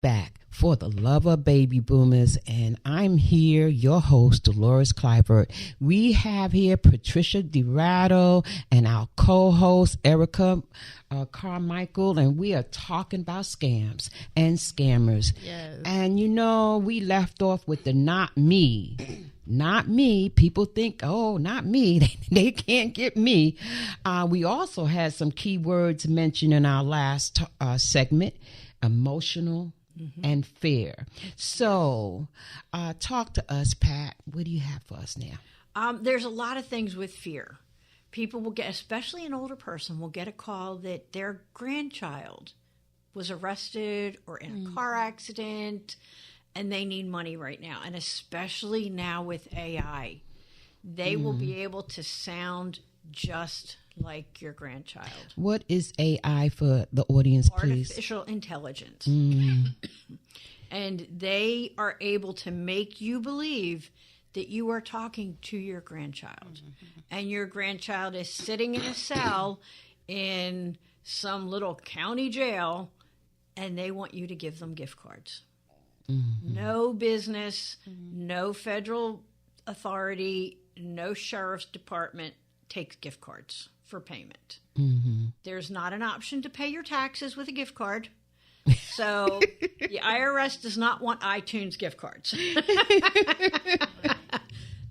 back for the love of baby boomers, and I'm here, your host, Dolores Clyburn. We have here Patricia DiRado and our co-host, Erica Carmichael, and we are talking about scams and scammers. Yes. And we left off with the not me. Not me. People think, oh, not me. They can't get me. We also had some key words mentioned in our last segment, emotional and fear. So talk to us, Pat. What do you have for us now? There's a lot of things with fear. People will get, especially an older person, will get a call that their grandchild was arrested or in a car accident and they need money right now. And especially now with AI, they will be able to sound just like your grandchild. What is AI for the audience, please? Artificial intelligence. And they are able to make you believe that you are talking to your grandchild. And your grandchild is sitting in a cell in some little county jail, and they want you to give them gift cards. No business, no federal authority, no sheriff's department takes gift cards for payment. There's not an option to pay your taxes with a gift card. So the IRS does not want iTunes gift cards.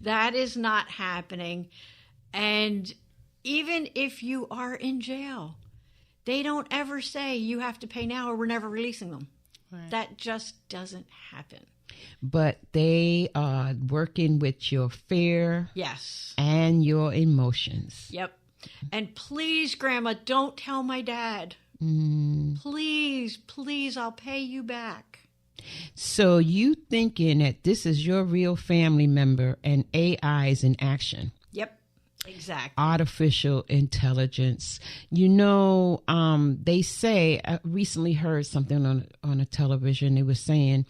That is not happening. And even if you are in jail, they don't ever say you have to pay now or we're never releasing them. Right. That just doesn't happen. But they are working with your fear. Yes. And your emotions. Yep. And please, Grandma, don't tell my dad. Please, I'll pay you back. So you thinking that this is your real family member and AI is in action. Yep, exactly. Artificial intelligence. They say, I recently heard something on a television. They were saying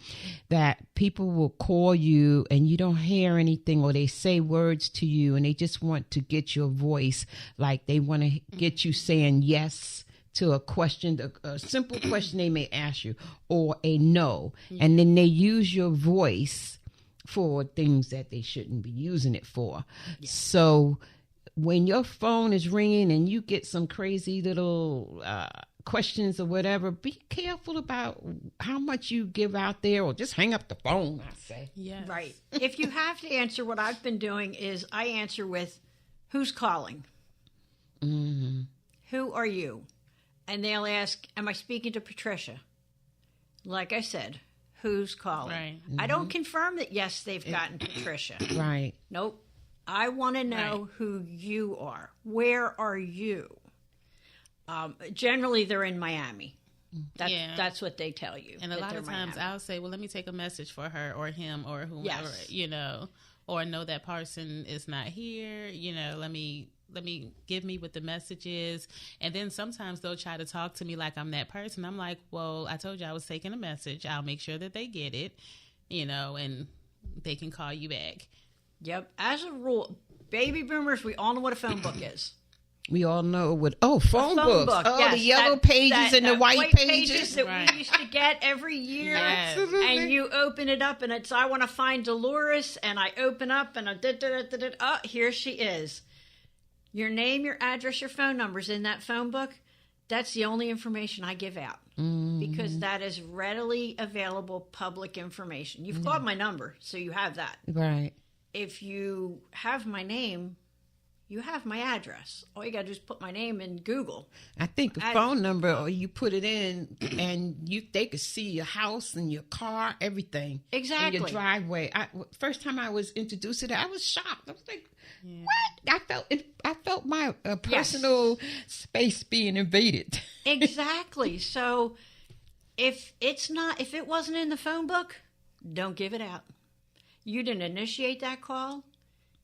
that people will call you and you don't hear anything, or they say words to you and they just want to get your voice. Like they want to get you saying yes to a question, a simple question they may ask you, or a no. And then they use your voice for things that they shouldn't be using it for. Yeah. So when your phone is ringing and you get some crazy little questions or whatever, be careful about how much you give out there, or just hang up the phone, I say. Yes. Right. If you have to answer, what I've been doing is I answer with, who's calling? Who are you? And they'll ask, am I speaking to Patricia? Like I said, who's calling? Right. I don't confirm that, yes, they've gotten Patricia. Right. Nope. I want to know who you are. Where are you? Generally, they're in Miami. That's what they tell you. And a lot of times I'll say, well, let me take a message for her or him or whomever, or know that person is not here. Let me give me what the message is. And then sometimes they'll try to talk to me like I'm that person. I'm like, well, I told you I was taking a message. I'll make sure that they get it, and they can call you back. Yep. As a rule, baby boomers, we all know what a phone book is. We all know what, phone books. Oh, yes, the yellow pages and the white pages. That we used to get every year. Yes. And you open it up and it's, I want to find Dolores, and I open up and here she is. Your name, your address, your phone number's in that phone book. That's the only information I give out because that is readily available public information. You've called my number, so you have that. Right. If you have my name, you have my address. All you got to do is put my name in Google. I think a phone number, or you put it in, and they could see your house and your car, everything. Exactly. And your driveway. First time I was introduced to that, I was shocked. I was like, what? I felt my personal space being invaded. Exactly. So if it wasn't in the phone book, don't give it out. You didn't initiate that call.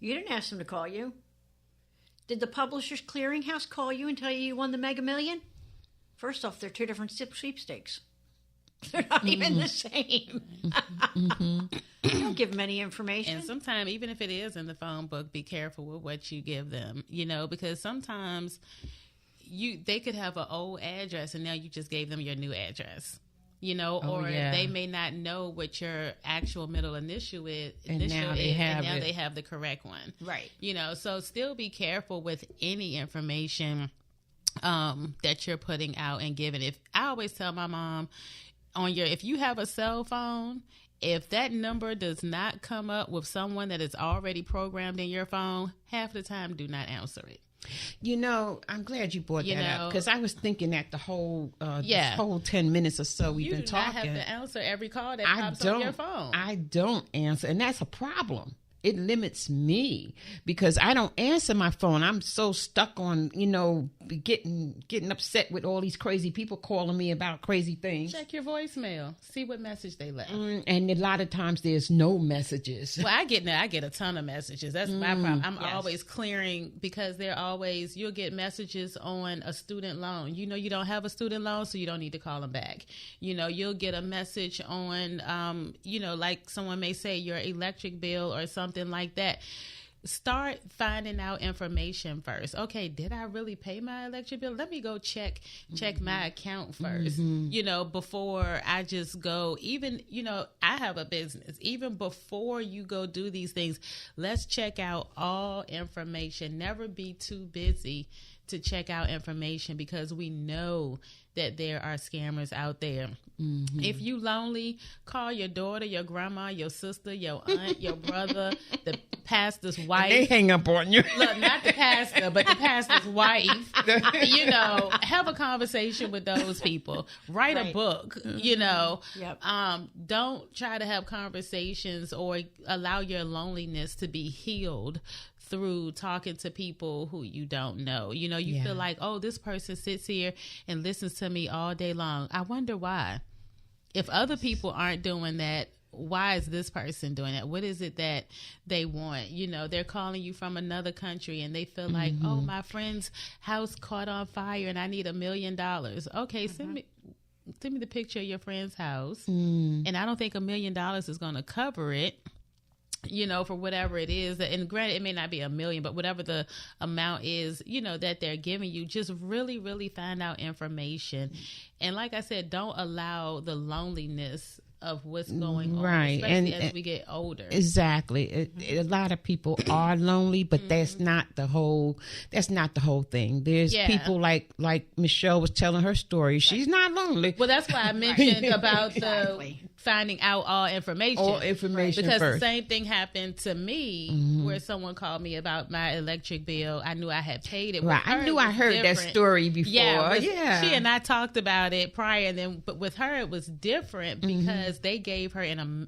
You didn't ask them to call you. Did the Publishers Clearinghouse call you and tell you won the Mega Million? First off, they're two different sweepstakes. They're not even the same. Don't give them any information. And sometimes, even if it is in the phone book, be careful with what you give them, because sometimes they could have an old address and now you just gave them your new address. or they may not know what your actual middle initial is. And now they have the correct one. Right. So still be careful with any information that you're putting out and giving. If I always tell my mom, if you have a cell phone, if that number does not come up with someone that is already programmed in your phone, half the time do not answer it. I'm glad you brought that up, because I was thinking that the whole this whole 10 minutes or so we've been talking. You do not have to answer every call that pops on your phone. I don't answer, and that's a problem. It limits me because I don't answer my phone. I'm so stuck on, getting upset with all these crazy people calling me about crazy things. Check your voicemail. See what message they left. And a lot of times there's no messages. Well, I get a ton of messages. That's my problem. I'm always clearing, because you'll get messages on a student loan. You don't have a student loan, so you don't need to call them back. You'll get a message on, like someone may say your electric bill or something like that. Start finding out information first. Okay, did I really pay my electric bill? Let me go check my account first, before I just go. Even, I have a business. Even before you go do these things, let's check out all information. Never be too busy to check out information, because we know that there are scammers out there. Mm-hmm. If you lonely, call your daughter, your grandma, your sister, your aunt, your brother, the pastor's wife. They hang up on you. Look, not the pastor, but the pastor's wife. Have a conversation with those people. Write a book. Yep. Don't try to have conversations or allow your loneliness to be healed through talking to people who you don't know. You feel like, oh, this person sits here and listens to me all day long. I wonder why. If other people aren't doing that, why is this person doing that? What is it that they want? They're calling you from another country and they feel like, oh, my friend's house caught on fire and I need $1 million. Okay, send me the picture of your friend's house. And I don't think $1 million is going to cover it. For whatever it is. And granted, it may not be $1 million, but whatever the amount is, that they're giving you, just really, really find out information. And like I said, don't allow the loneliness of what's going on, especially as we get older. Exactly. A lot of people are lonely, but that's not the whole thing. There's people like Michelle was telling her story. She's not lonely. Well, that's why I mentioned about the finding out all information. All information because first. The same thing happened to me where someone called me about my electric bill. I knew I had paid it. Right. I knew I heard that story before. Yeah. She and I talked about it prior, but with her it was different because they gave her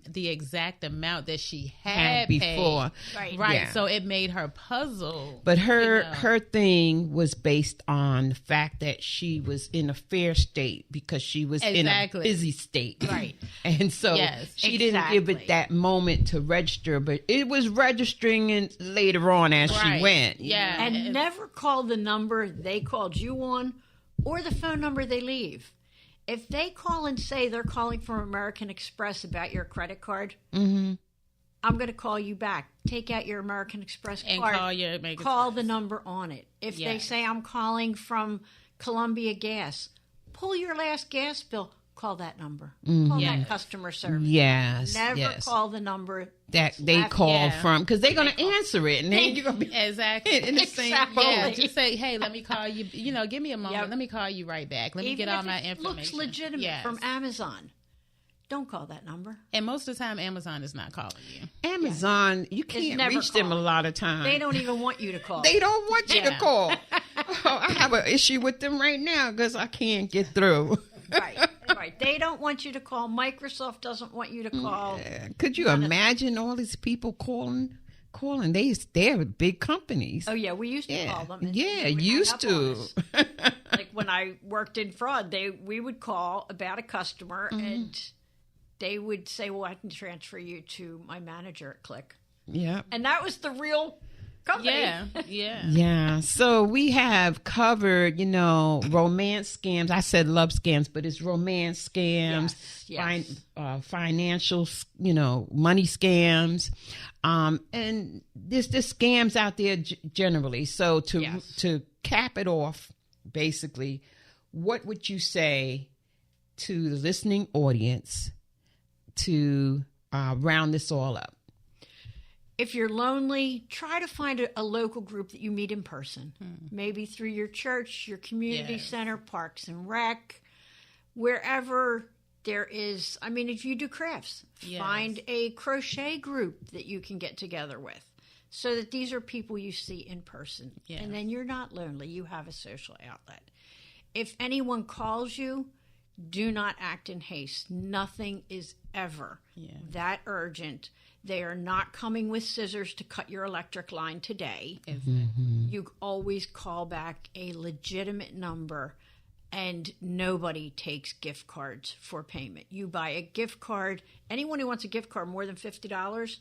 the exact amount that she had before. Paid. Right. Yeah. So it made her puzzle. But her thing was based on the fact that she was in a fair state because she was in a busy state. Right. And so she didn't give it that moment to register, but it was registering later on as she went. Yeah. And never call the number they called you on or the phone number they leave. If they call and say they're calling from American Express about your credit card, I'm going to call you back. Take out your American Express and card. Call the number on it. If they say I'm calling from Columbia Gas, pull your last gas bill. Call that number. Call that customer service. Yes. Never call the number that they call from, because they're going to answer it, and then you're going to be exactly in the same boat. Yeah, just say, hey, let me call you. Give me a moment. Let me call you right back. Let me get all my information. Looks legitimate from Amazon. Don't call that number. And most of the time, Amazon is not calling you. Amazon, you can't reach them a lot of times. They don't even want you to call. They don't want you to call. I have an issue with them right now because I can't get through. Right. They don't want you to call. Microsoft doesn't want you to call. Yeah. Could you imagine all these people calling? They're big companies. Oh, yeah. We used to call them. Used to. Like when I worked in fraud, we would call about a customer and they would say, well, I can transfer you to my manager at Click. Yeah. And that was the real company. Yeah. So we have covered, romance scams. I said love scams, but it's romance scams, financial, money scams. And there's scams out there generally. So to cap it off, basically, what would you say to the listening audience to round this all up? If you're lonely, try to find a local group that you meet in person. Maybe through your church, your community center, Parks and Rec, wherever there is. I mean, if you do crafts, find a crochet group that you can get together with so that these are people you see in person. And then you're not lonely. You have a social outlet. If anyone calls you, do not act in haste. Nothing is ever that urgent. They are not coming with scissors to cut your electric line today. You always call back a legitimate number, and nobody takes gift cards for payment. You buy a gift card. Anyone who wants a gift card more than $50,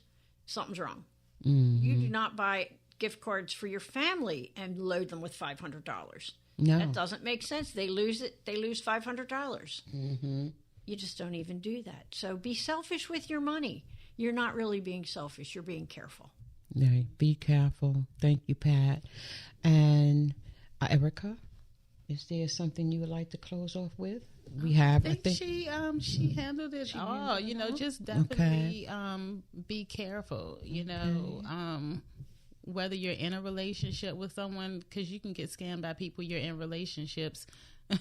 something's wrong. You do not buy gift cards for your family and load them with $500. No. That doesn't make sense. They lose it. They lose $500. You just don't even do that. So be selfish with your money. You're not really being selfish. You're being careful. Right. Be careful. Thank you, Pat. And Erica, is there something you would like to close off with? We have. I think she handled it all. You know, just definitely be careful. You know, whether you're in a relationship with someone, because you can get scammed by people you're in relationships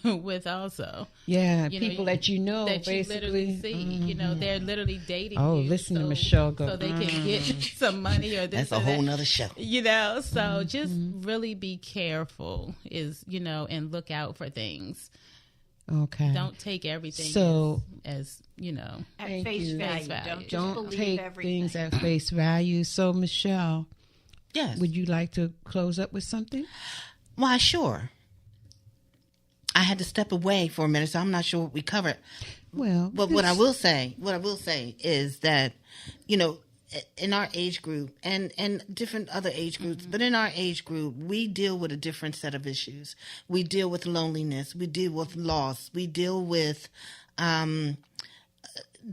with also. Yeah, people that you know, that basically. You literally see. You know, they're literally dating you. Listen to Michelle go. So they can get some money or this. That's a whole nother show. You know, so just really be careful and look out for things. Okay. Don't take everything as at face value. Don't take things at face value. So, Michelle, yes, would you like to close up with something? Why, sure. I had to step away for a minute, so I'm not sure what we covered. Well, but what I will say is that, in our age group and different other age groups, but in our age group, we deal with a different set of issues. We deal with loneliness. We deal with loss. We deal with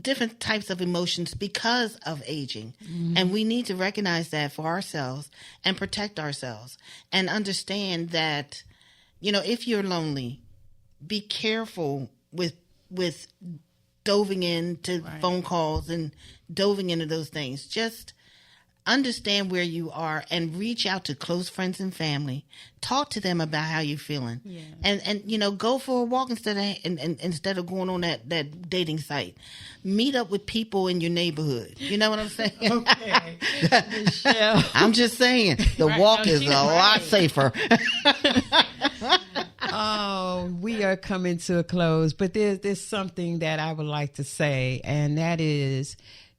different types of emotions because of aging. And we need to recognize that for ourselves and protect ourselves and understand that, if you're lonely, be careful with doving into phone calls and doving into those things. Just understand where you are and reach out to close friends and family. Talk to them about how you're feeling. Yeah. And go for a walk instead of going on that dating site. Meet up with people in your neighborhood. You know what I'm saying? Okay. Michelle. I'm just saying the walk is a lot safer. Oh, we are coming to a close, but there's something that I would like to say, and that is,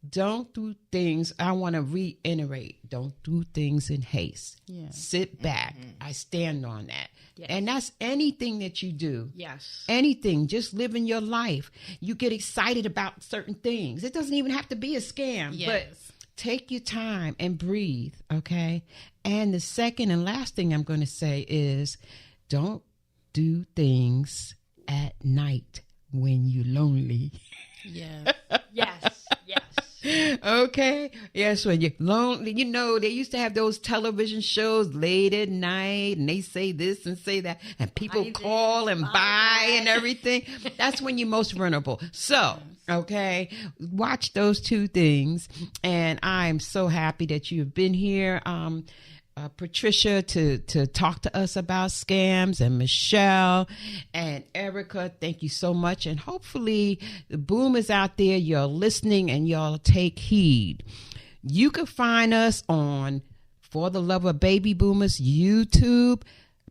don't do things. I want to reiterate, don't do things in haste. Yeah. Sit back. I stand on that. Yes. And that's anything that you do. Yes. Anything. Just living your life. You get excited about certain things. It doesn't even have to be a scam. Yes. But take your time and breathe, okay? And the second and last thing I'm going to say is, don't do things at night when you're lonely. Yeah. Yes. Okay. Yes, when you're lonely. They used to have those television shows late at night, and they say this and say that, and people call and buy and everything. That's when you're most vulnerable. So, okay, watch those two things. And I'm so happy that you've been here, Patricia, to talk to us about scams, and Michelle and Erica, thank you so much. And hopefully the boomers out there, you're listening and y'all take heed. You can find us on For the Love of Baby Boomers YouTube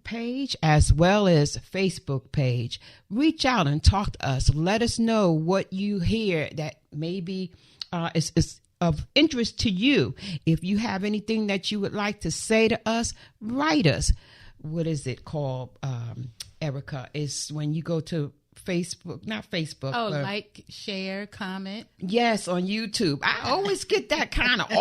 page as well as Facebook page. Reach out and talk to us. Let us know what you hear that maybe is of interest to you. If you have anything that you would like to say to us, write us. What is it called, Erica? It's when you go to Facebook, not Facebook. Like, share, comment. Yes, on YouTube. I always get that kind of